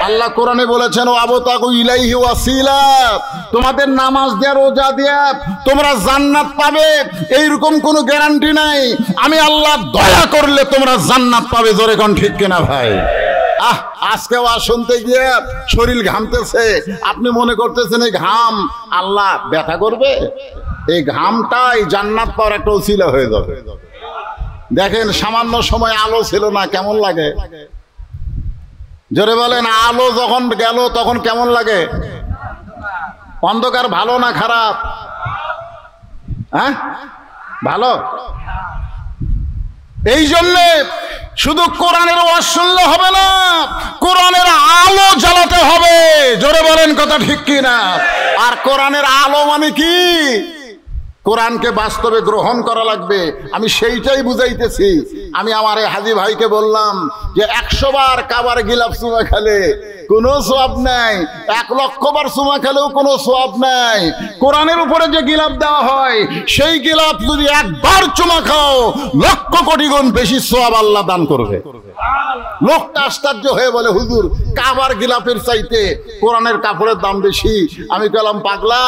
আল্লাহ কোরআনে বলেছেন, ও আবতাগু ইলাইহি ওয়াসিলা, তোমাদের নামাজ দেয়া, রোজা দেয়া তোমরা জান্নাত পাবে এইরকম কোনো গ্যারান্টি নাই। আমি আল্লাহ দয়া করলে তোমরা জান্নাত পাবে। জোরে কোন ঠিক কিনা ভাই? আজকে ওয়াজ শুনতে গিয়ে শরীর ঘামতেছে, আপনি মনে করতেছেন এই ঘাম আল্লাহ ব্যথা করবে? এই ঘামটাই জান্নাত পাওয়ার একটা ওসিলা হয়ে যাবে। দেখেন, সামান্য সময় আলো ছিল না, কেমন লাগে? জোরে বলেন, আলো যখন গেল তখন কেমন লাগে? অন্ধকার ভালো না খারাপ? হ্যাঁ, ভালো। এই জন্যে শুধু কোরআনের ওয়াজ শুনলে হবে না, কোরআনের আলো জ্বালাতে হবে। জোরে বলেন কথা ঠিক কিনা? আর কোরআনের আলো মানে কি? কোরআনকে বাস্তবে গ্রহণ করা লাগবে। আমি সেইটাই বুঝাইতেছি। আমি আমার হাজী ভাইকে বললাম যে 100 বার কাবার গিলাফ চুমা খেলে কোনো সওয়াব নাই, 1 লক্ষ বার চুমা খেলেও কোনো সওয়াব নাই। কোরআনের উপরে যে গিলাফ দেওয়া হয়, সেই গিলাফ যদি একবার চুমা খাও, লক্ষ কোটি গুণ বেশি সওয়াব আল্লাহ দান করবে। লোকটা আশ্চর্য হয়ে বলে, হুজুর কাবার গিলাফের চাইতে কোরআনের কাপড়ের দাম বেশি। আমি বললাম, পাগলা,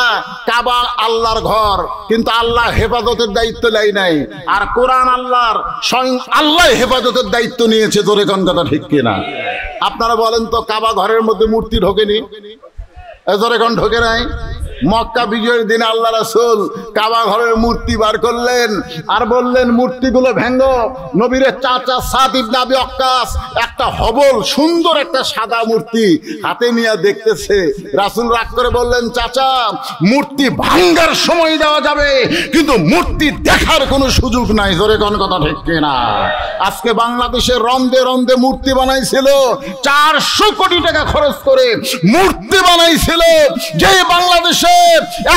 কাবা আল্লাহর ঘর, কিন্তু আল্লাহ হেফাজতের দায়িত্ব নেয় নাই। আর কোরআন আল্লাহর, স্বয়ং আল্লাহ হেফাজতের দায়িত্ব নিয়েছে। জোরে কোন কথা ঠিক কিনা? আপনারা বলেন তো, কাবা ঘরের মধ্যে মূর্তি ঢোকেনি? জোরে কোন ঢোকে নাই? মক্কা বিজয়ের দিনে আল্লাহ রাসূল কাবা ঘরের মূর্তি বার করলেন আর বললেন মূর্তিগুলো ভেঙ্গো। নবীর চাচা সাদ ইবনে আবি ওয়াক্কাস একটা হবল সুন্দর একটা সাদা মূর্তি হাতে নিয়ে দেখতেছে। রাসূল রাগ করে বললেন, চাচা মূর্তি ভাঙ্গার সময় দেওয়া যাবে, কিন্তু মূর্তি দেখার কোনো সুযোগ নাই। জোরে কোন কথা ঠিক কিনা? আজকে বাংলাদেশের রন্দে রন্দে মূর্তি বানাইছিল, 400 কোটি টাকা খরচ করে মূর্তি বানাইছিল। যে বাংলাদেশে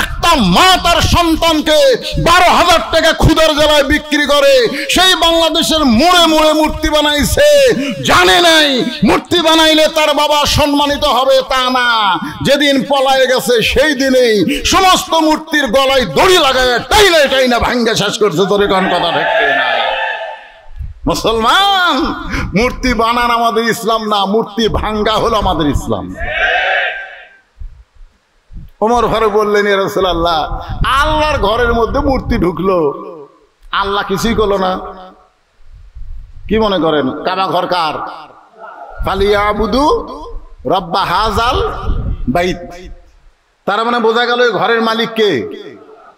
একটা মা তার সন্তানকে 12,000 টাকা ক্ষুধার জ্বালায় বিক্রি করে, সেই বাংলাদেশের মোড়ে মোড়ে মূর্তি বানাইছে। জানে নাই মূর্তি বানাইলে তার বাবা সম্মানিত হবে, তা না। যেদিন পলায় গেছে সেই দিনেই সমস্ত মূর্তির গলায় দড়ি লাগায় টাইনা টাইনা ভাঙ্গে শেষ করছে। তোরে কোন কথা ঠিক না? মুসলমান, মূর্তি বানান আমাদের ইসলাম না, মূর্তি ভাঙ্গা হলো আমাদের ইসলাম। ওমর ফারুক বললেন, ইয়া রাসূলুল্লাহ, আল্লাহর ঘরের মধ্যে মূর্তি ঢুকলো, আল্লাহ কিছুই করলো না। কি মনে করেন কাবা ঘর কার? ফালিয়াবুদু রাব্বা হাযাল বাইত। তার মানে বোঝা গেল ঘরের মালিক কে?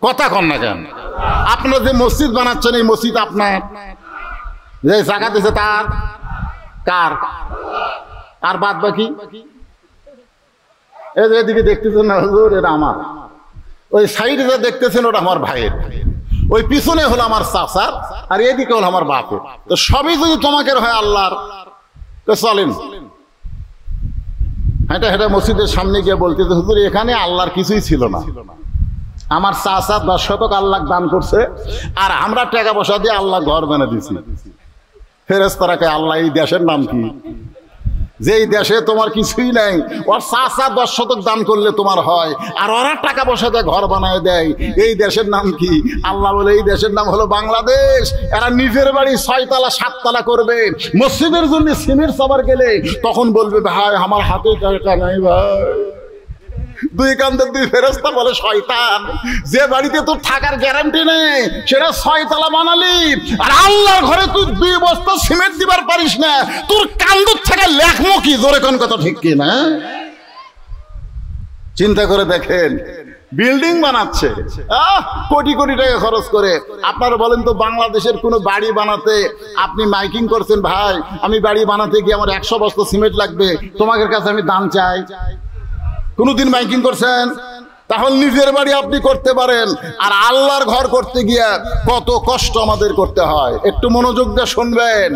কথা কন না কেন? আপনারা যে মসজিদ বানাচ্ছেন এই মসজিদ আপনার, যে জায়গা দিয়েছে তার কার? আর বাদ বাকি এদিকে দেখতেছেন না হুজুর, এটা আমার। ওই সাইডে যা দেখতেছেন ওটা আমার ভাইয়ের, ওই পিছনে হলো আমার চাচার, আর এদিকে হলো আমার বাপের। তো সবই যদি তোমাকে হয় আল্লাহর, তো চলেন হেঁটে হেঁটে মসজিদের সামনে গিয়ে বলতেছে, হুজুর এখানে আল্লাহর কিছুই ছিল না, আমার চাচা 10 শতক আল্লাহ দান করছে, আর আমরা টাকা পয়সা দিয়ে আল্লাহ ঘর বানিয়ে দিছি। ফেরেশতারা কয়, আল্লাহ এই দেশের নাম কি? যেই দেশে তোমার কিছুই নাই, ওর চাচা 10 শতক দান করলে তোমার হয়, আর ওরা টাকা পয়সা দিয়ে ঘর বানায় দেয়, এই দেশের নাম কি? আল্লাহ বলে, এই দেশের নাম হলো বাংলাদেশ। এরা নিজের বাড়ি 6 তলা 7 তলা করবে, মসজিদের জন্য সিমেন্ট সাবার গেলে তখন বলবে, ভাই আমার হাতে টাকা নাই ভাই। দুই কান্দের দুই ফেরেশতা বলে, শয়তান, যে বাড়িতে তোর থাকার গ্যারান্টি নেই সেটা 6 তলা বানালি, আর আল্লাহর ঘরে তুই 2 বস্তা সিমেন্ট দিবার পারিস না, তোর কান্দুর থেকে লেখমো কি? জোরে কোন কথা ঠিক কি না? চিন্তা করে দেখেন, বিল্ডিং বানাচ্ছে কোটি কোটি টাকা খরচ করে। আপনারা বলেন তো, বাংলাদেশের কোন বাড়ি বানাতে আপনি মাইকিং করছেন, ভাই আমি বাড়ি বানাতে গিয়ে আমার 100 বস্তা সিমেন্ট লাগবে, তোমাদের কাছে আমি দান চাই? কোনদিন মাইকিং করছেন? তাহলে নিজের বাড়ি আপনি করতে পারেন, আর আল্লাহর ঘর করতে গিয়ে কত কষ্ট আমাদের করতে হয়। একটু মনোযোগ দিয়ে শুনবেন।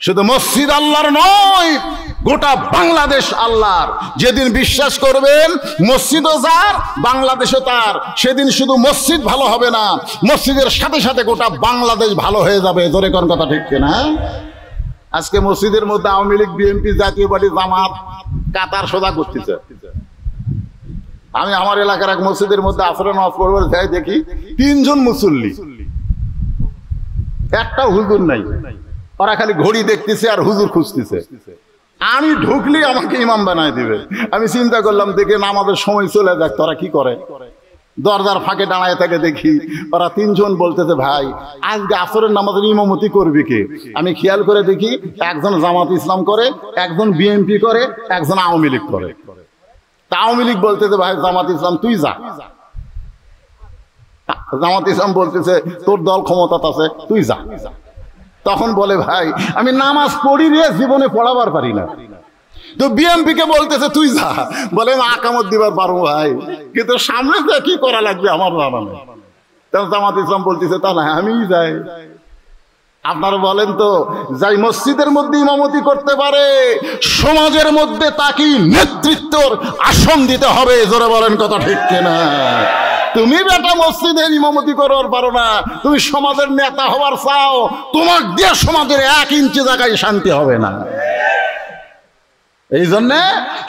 শুধু মসজিদ আল্লাহর নয়, গোটা বাংলাদেশ আল্লাহর। যেদিন বিশ্বাস করবেন মসজিদও যার, বাংলাদেশও তার, সেদিন শুধু মসজিদ ভালো হবে না, মসজিদের সাথে সাথে গোটা বাংলাদেশ ভালো হয়ে যাবে। জোরে কোন কথা ঠিক কিনা? আজকে মসজিদের মধ্যে আওয়ামী লীগ, বিএনপি, জাতীয় পার্টি, জামাত কাতার সোজা করতেছে। আমি আমার এলাকার এক মসজিদের মধ্যে আসরে নামাজ পড়বার যাই, দেখি 3 জন মুসল্লি, একটা হুজুর নাই। ওরা খালি ঘড়ি দেখতেছে আর হুজুর খুঁজতেছে। আমি ঢুকলি আমাকে ইমাম বানায় দিবে। আমি চিন্তা করলাম, দেখে নামাজের সময় চলে যাক, তোরা কি করে? দরজার ফাঁকে দাঁড়ায় থাকে, দেখি ওরা 3 জন বলতেছে, ভাই আজকে আসরের নামাজের ইমামতি করবি কে? আমি খেয়াল করে দেখি, একজন জামাত ইসলাম করে, একজন বিএনপি করে, একজন আওয়ামী লীগ করে। আওয়ামী লীগ বলতেছে, ভাই জামাত ইসলাম তুই যা। জামাত ইসলাম বলতেছে, তোর দল ক্ষমতা আছে, তুই যা। তখন বলে, ভাই আমি নামাজ পড়ি রে, জীবনে পড়াবার পারি না। তো বিএনপি কে বলতেছে, তুই যা। বলে, আমি আকামত দিবার পারবো ভাই, কিন্তু সামনে কি করা লাগবে আমার জানা নেই। তখন জামাত ইসলাম বলতেছে, তাহলে আমি যাই। আপনারা বলেন তো, যাই মসজিদের মধ্যে ইমামতি করতে পারে, সমাজের মধ্যে তাকে নেতৃত্বর আসন দিতে হবে। জোরে বলেন কথা ঠিক কিনা? তুমি বেটা মসজিদের ইমামতি করার পারো না, তুমি সমাজের নেতা হওয়ার চাও, তোমার দিয়ে সমাজের 1 ইঞ্চি জায়গায় শান্তি হবে না। এই জন্য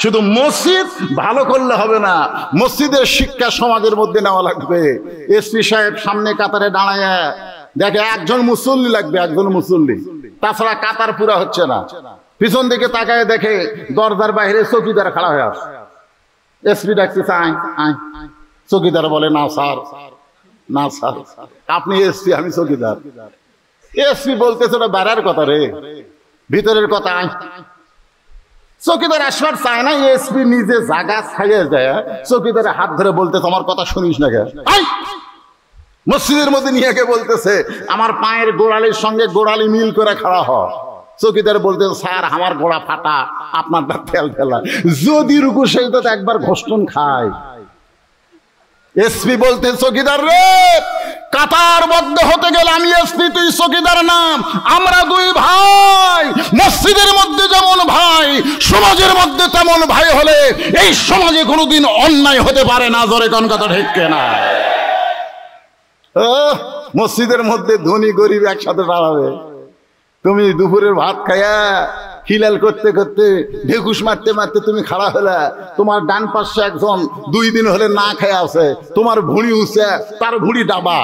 শুধু মসজিদ ভালো করলে হবে না, মসজিদের শিক্ষা সমাজের মধ্যে নেওয়া লাগবে। এসপি সাহেব সামনে কাতারে দাঁড়ায় দেখে একজন মুসল্লি লাগবে, একজন মুসল্লি, তাছাড়া কাতার পুরা হচ্ছে না। পিছন দিকে তাকায় দেখে দরজার বাইরে চৌকিদার খাড়া হয়ে আসে। এসপি ডাকতেছে, আয় আয়। চৌকিদার বলে, না স্যার, না স্যার, আপনি এসপি, আমি চৌকিদার। এসপি বলতেছে, ওটা বেড়ার কথা রে, ভিতরের কথা। আয়। চৌকিদার আসবার চায় না, এসপি নিজে জায়গা ছাইয়ে যায়, চৌকিদারের হাত ধরে বলতে তোমার কথা শুনিস না কে? মসজিদের মধ্যে নিয়ে কে বলতেছে আমার পায়ের গোড়ালির সঙ্গে গোড়ালি মিল করে খাড়া হ। চৌকিদার বলতে স্যার আমার গোড়া ফাটা, আপনার তেল ফেলা। যদি রুকু সেই তো একবার ঘোষণ খায়। এসপি বলতে চৌকিদার রে, কাতারবদ্ধ হতে গেলে আমি এসপি, তুই চৌকিদার নাম, আমরা দুই ভাই। মসজিদের মধ্যে যেমন ভাই, সমাজের মধ্যে তেমন ভাই হলে এই সমাজে কোনোদিন অন্যায় হতে পারে না। জোরে কোন কথা ঠিক না? মসজিদের মধ্যে ধনী গরিব একসাথে দাঁড়াবে। তুমি দুপুরের ভাত খাইয়া খিলাল করতে করতে ঢেকুশ মারতে মারতে তুমি খাড়া হলে, তোমার ডান পাশে একজন 2 দিন হলে না খায় আছে, তোমার ভুঁড়ি উঠছে, তার ভুঁড়ি ডাবা।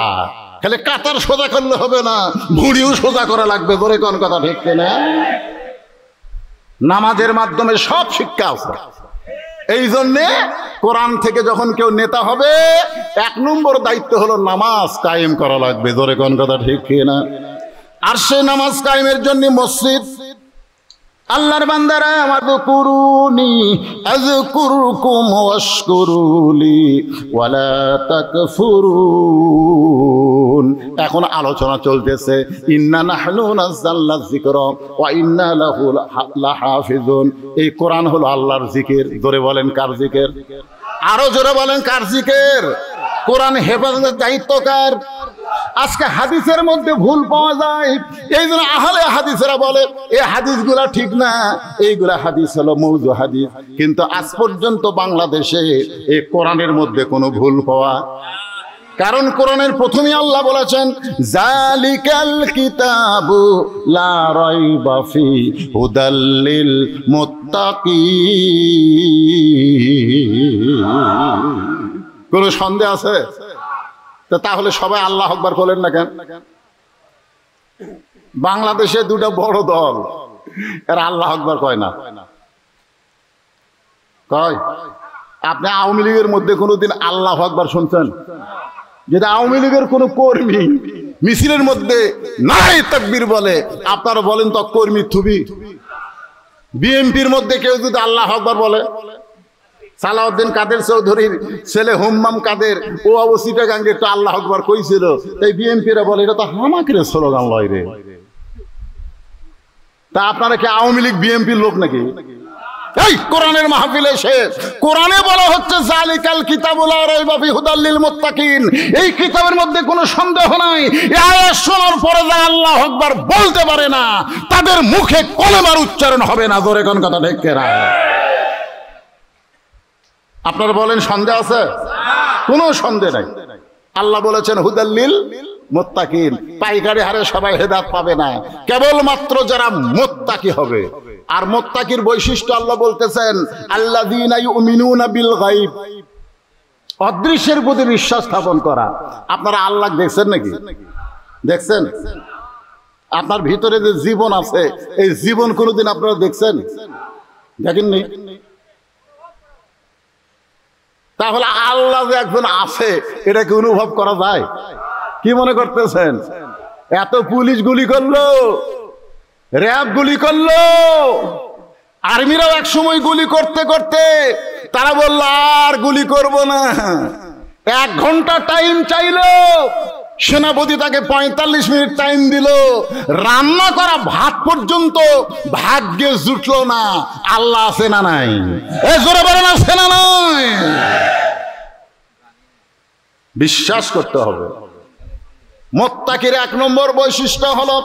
খালি কাতার সোজা করলে হবে না, ভুঁড়িও সোজা করা লাগবে। ধরে কোন কথা ঠিক না? নামাজের মাধ্যমে সব শিক্ষা আছে। এই জন্যে কোরআন থেকে যখন কেউ নেতা হবে, 1 নম্বর দায়িত্ব হলো নামাজ কায়েম করা লাগবে। ধরে কোন কথা ঠিক না? আর সে নামাজ কায়েমের জন্য মসজিদ। আল্লাহর বান্দারা আযকুরুনি আযকুরকুম ওয়াশকুরুলি ওয়ালা তাকফুরুন। এখন আলোচনা চলতেছে, ইন্না নাহনু নাযালনা যিকরা ওয়া ইন্না লাহু লাহাফিজুন। এই কোরআন হলো আল্লাহর জিকির। জোরে বলেন কার জিকির? আরো জোরে বলেন কার জিকির? কোরআন হেফাজতের দায়িত্ব কার? আজকে হাদিসের মধ্যে ভুল পাওয়া যায়, এই জন্য আহলে হাদিসেরা বলে এই হাদিসগুলা ঠিক না, এইগুলা হাদিস হলো মওযু হাদিস। কিন্তু আজ পর্যন্ত বাংলাদেশে এই কোরআনের মধ্যে কোনো ভুল পাওয়া, কারণ কোরআনের প্রথমেই আল্লাহ বলেছেন জালিকাল কিতাবু লা রাইবা ফি হুদাল লিল মুত্তাকিন। কোনো সন্দেহ আছে? তাহলে সবাই আল্লাহ আকবার বলেন না কেন? বাংলাদেশে 2টা বড় দল, এরা আল্লাহ আকবার কয় না। কয়? আপনি আওয়ামী লীগের মধ্যে কোনোদিন আল্লাহ আকবার শুনছেন? যদি আওয়ামী লীগের কোন কর্মী মিছিলের মধ্যে নারে তাকবীর বলে, আপনারা বলেন তো কর্মী থুবি? বিএনপির মধ্যে কেউ যদি আল্লাহ আকবার বলে, সালাউদ্দিন কাদের চৌধুরীর ছেলে হুম্মাম কাদের, ও অবস্থিটা গাঙ্গে তো আল্লাহ আকবার কইছিল, তাই বিএনপিরা বলে এটা তো হামাকের স্লোগান লয় রে। তা আপনারা কি আওয়ামী লীগ বিএনপির লোক নাকি? এই কোরআনের মাহফিলে এসে কোরআনে বলা হচ্ছে জালিকাল কিতাবুল লা রাইবা ফি হুদাল লিল মুত্তাকিন। এই কিতাবের মধ্যে কোনো সন্দেহ নাই। এই আয়াত শোনার পরে যারা আল্লাহ আকবার বলতে পারে না, তাদের মুখে কলেমার উচ্চারণ হবে না। জোরে কোন কথা ঠিক না? আপনারা বলেন সন্দেহ আছে? কোনো সন্দেহ নাই। আল্লাহ বলেছেন হুদাল লিল মুত্তাকিন। পাইকারি হারে সবাই হেদায়েত পাবে না, কেবলমাত্র যারা মুত্তাকি হবে। আর মুত্তাকির বৈশিষ্ট্য আল্লাহ বলতেছেন আল্লাযীনা ইউমিনুনা বিল গায়ব, অদৃশ্যের প্রতি বিশ্বাস স্থাপন করা। আপনারা আল্লাহ দেখছেন নাকি? দেখছেন? আপনার ভিতরে যে জীবন আছে, এই জীবন কোনোদিন আপনারা দেখছেন? দেখেননি? তাহলে আল্লাহ যে একজন আছে এটা কি অনুভব করা যায়? কি মনে করতেছেন? এত পুলিশ গুলি করলো, র্যাব গুলি করলো, আর্মিরাও এক সময় গুলি করতে করতে তারা বলল আর গুলি করব না। 1 ঘন্টা টাইম চাইলো, সেনাপতি তাকে 45 মিনিট টাইম দিল। রান্না করা ভাত পর্যন্ত ভাগ্যে জুটলো না। আল্লাহ আছে না নাই? এ জোরে বলেন আছে না নাই? বিশ্বাস করতে হবে। মুত্তাকির 1 নম্বর বৈশিষ্ট্য হলো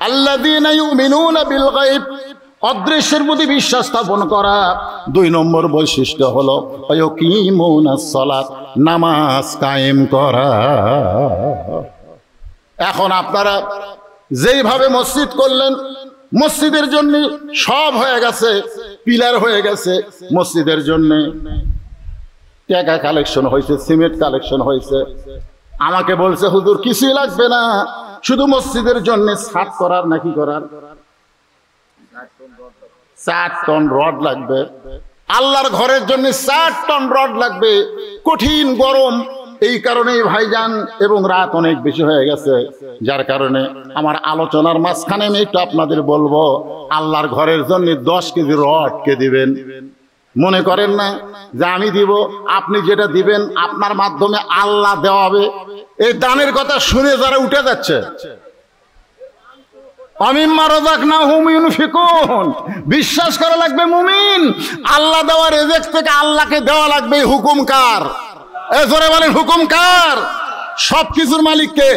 আল্লাযীনা ইউমিনুনা বিল গায়ব, অদৃশ্যের প্রতি বিশ্বাস স্থাপন করা। 2 নম্বর বৈশিষ্ট্য হলো ইয়াকিমুনাস সালাত, নামাজ কায়েম করা। এখন আপনারা যেইভাবে মসজিদ করলেন, মসজিদের জন্য সব হয়ে গেছে, পিলার হয়ে গেছে মসজিদের জন্য, টাকা কালেকশন হয়েছে, সিমেন্ট কালেকশন হয়েছে। আমাকে বলছে হুজুর কিছুই লাগবে না, শুধু মসজিদের জন্য ছাদ করার নাকি করার 4 টন রড লাগবে। আল্লাহর ঘরের জন্য 4 টন রড লাগবে। কঠিন গরম, এই কারণেই ভাইজান, এবং রাত অনেক বেশি হয়ে গেছে, যার কারণে আমার আলোচনার মাঝখানে আমি একটু আপনাদের বলবো, আল্লাহর ঘরের জন্য 10 কেজি রড কে দিবেন? মনে করেন না যে আমি দিব, আপনি যেটা দিবেন আপনার মাধ্যমে আল্লাহ দেওয়া হবে। এই দানের কথা শুনে যারা উঠে যাচ্ছে, বিশ্বাস করা লাগবে মুমিন, আল্লাহ দেওয়া রিজিক থেকে আল্লাহকে দেওয়া লাগবে। হুকুম কার? জোরে বলেন, হুকুম কার? সবকিছুর মালিক কে?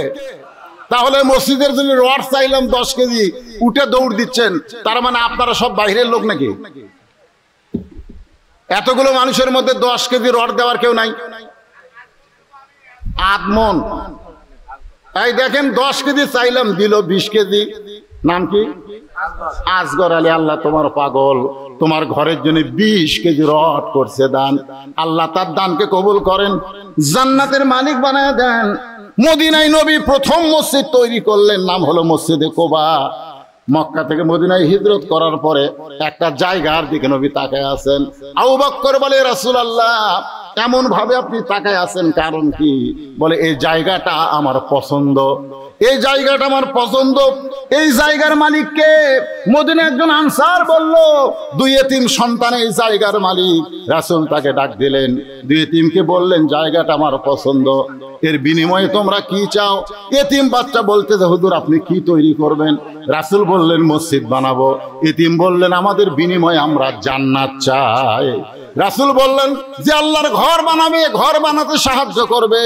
তাহলে মসজিদের জন্য রড চাইলাম 10 কেজি, উঠে দৌড় দিচ্ছেন, তার মানে আপনারা সব বাইরের লোক নাকি? এতগুলো মানুষের মধ্যে 10 কেজি রড দেওয়ার কেউ নাই? আদমন তাই দেখেন 10 কেজি চাইলাম, দিল 20 কেজি। নাম কি? আসগর আলী। আল্লাহ তোমার পাগল, তোমার ঘরের জন্য 20 কেজি রড করছে দান। আল্লাহ তার দানকে কবুল করেন, জান্নাতের মালিক বানায় দেন। মদিনায় নবী প্রথম মসজিদ তৈরি করলেন, নাম হলো মসজিদে কোবা। মক্কা থেকে মদিনায় হিজরত করার পরে একটা জায়গার দিকে নবী তাকায় আছেন। আবু বকর বলে, রাসূলুল্লাহ এমন ভাবে আপনি তাকায় আছেন, কারণ কি? বলে এই জায়গাটা আমার পছন্দ, এই জায়গাটা আমার পছন্দ। এই জায়গার মালিক কে? মদিনা একজন আনসার বলল, 2 এতিম সন্তান এই জায়গার মালিক। রাসূল তাকে ডাক দিলেন, 2 এতিমকে বললেন, জায়গাটা আমার পছন্দ, এর বিনিময়ে তোমরা কি চাও? এতিম বাচ্চা বলতেছে, হুজুর আপনি কি তৈরি করবেন? রাসূল বললেন, মসজিদ বানাবো। এতিম বললেন, আমাদের বিনিময়ে আমরা জান্নাত চাই। রাসূল বললেন যে আল্লাহর ঘর বানাবে, ঘর বানাতে সাহায্য করবে,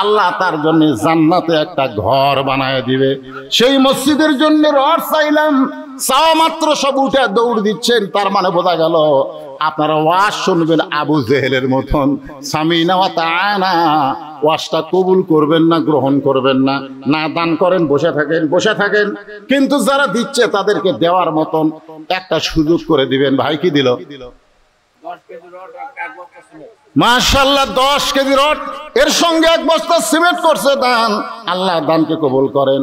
আল্লাহ তার জন্য জান্নাতে একটা ঘর বানায় দিবে। সেই মসজিদের জন্য রড চাইলাম, চাওয়া মাত্র সব উঠে দৌড় দিচ্ছেন। তার মানে বোঝা গেল আপনারা ওয়াজ শুনবেন আবু জেহেলের মতন, সামিনা ওয়া তাআনা, ওয়াজটা কবুল করবেন না, গ্রহণ করবেন না, না দান করেন, বসে থাকেন, বসে থাকেন। কিন্তু যারা দিচ্ছে তাদেরকে দেওয়ার মতন একটা সুযোগ করে দিবেন। ভাই কি দিল? মাশাআল্লাহ, 10 কেজি রড, এর সঙ্গে 1 বস্তা সিমেন্ট করছে দান। আল্লাহ দানকে কবুল করেন।